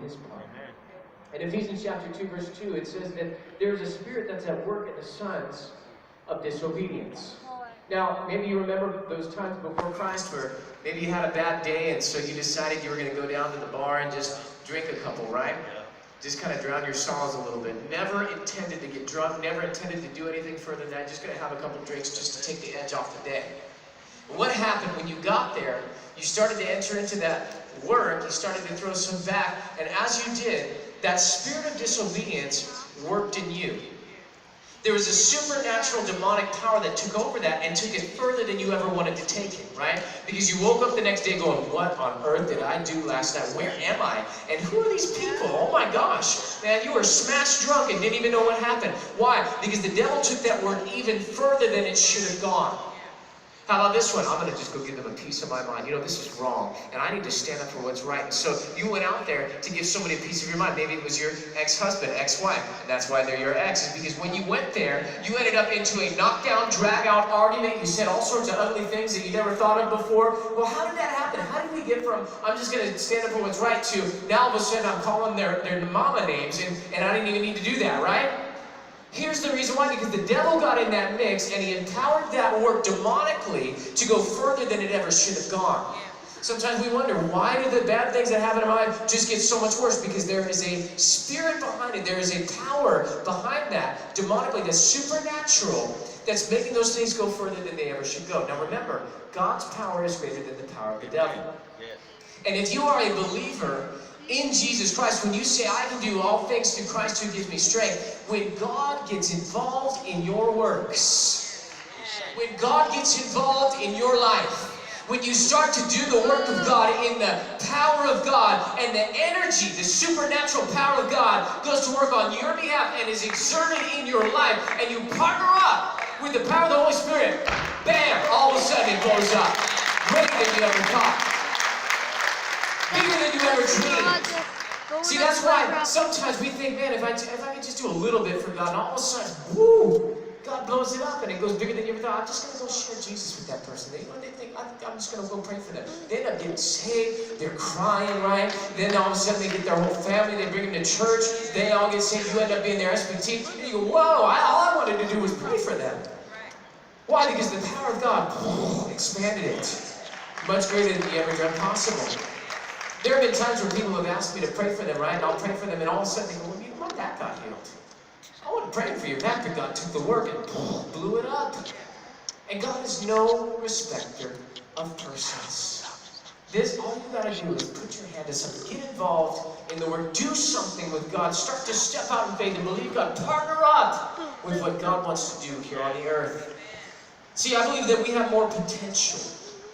his part. In Ephesians chapter 2, verse 2, it says that there's a spirit that's at work in the sons of disobedience. Now, maybe you remember those times before Christ where maybe you had a bad day and so you decided you were going to go down to the bar and just drink a couple, right? Just kind of drown your sorrows a little bit. Never intended to get drunk, never intended to do anything further than that. Just going to have a couple drinks just to take the edge off the day. What happened when you got there? You started to enter into that work, you started to throw some back, and as you did, that spirit of disobedience worked in you. There was a supernatural demonic power that took over that and took it further than you ever wanted to take it, right? Because you woke up the next day going, what on earth did I do last night? Where am I? And who are these people? Oh my gosh, man, you were smashed drunk and didn't even know what happened. Why? Because the devil took that work even further than it should have gone. How about this one? I'm going to just go give them a piece of my mind. You know, this is wrong, and I need to stand up for what's right. And so you went out there to give somebody a piece of your mind. Maybe it was your ex-husband, ex-wife, and that's why they're your ex. Is because when you went there, you ended up into a knockdown, drag-out argument. You said all sorts of ugly things that you never thought of before. Well, how did that happen? How did we get from, I'm just going to stand up for what's right, to now all of a sudden I'm calling their mama names, and I didn't even need to do that, right? Here's the reason why, because the devil got in that mix and he empowered that work demonically to go further than it ever should have gone. Sometimes we wonder, why do the bad things that happen in my life just get so much worse? Because there is a spirit behind it. There is a power behind that, demonically, that's supernatural, that's making those things go further than they ever should go. Now remember, God's power is greater than the power of the devil. And if you are a believer in Jesus Christ, when you say, I can do all things through Christ who gives me strength, when God gets involved in your works, when God gets involved in your life, when you start to do the work of God in the power of God, and the energy, the supernatural power of God goes to work on your behalf and is exerted in your life, and you partner up with the power of the Holy Spirit, bam, all of a sudden it blows up. Greater than you ever thought. Bigger than you ever dreamed. See, that's why sometimes we think, man, if I could just do a little bit for God, and all of a sudden, woo, God blows it up and it goes bigger than you ever thought. I'm just going to go share Jesus with that person. They think, I'm just going to go pray for them. They end up getting saved. They're crying, right? Then all of a sudden they get their whole family. They bring them to church. They all get saved. You end up being their SPT. And you go, whoa, all I wanted to do was pray for them. Why? Because the power of God expanded it. Much greater than you ever dreamt possible. There have been times where people have asked me to pray for them, right? And I'll pray for them, and all of a sudden they go, well, you know what? That got healed. I wasn't praying for your back, but God took the work and blew it up. And God is no respecter of persons. All you gotta do is put your hand to something. Get involved in the work. Do something with God. Start to step out in faith and believe God. Partner up with what God wants to do here on the earth. See, I believe that we have more potential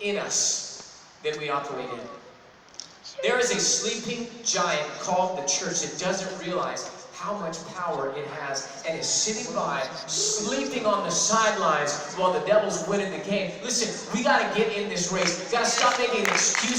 in us than we operate in. There is a sleeping giant called the church that doesn't realize how much power it has and is sitting by, sleeping on the sidelines while the devil's winning the game. Listen, we got to get in this race. We got to stop making excuses.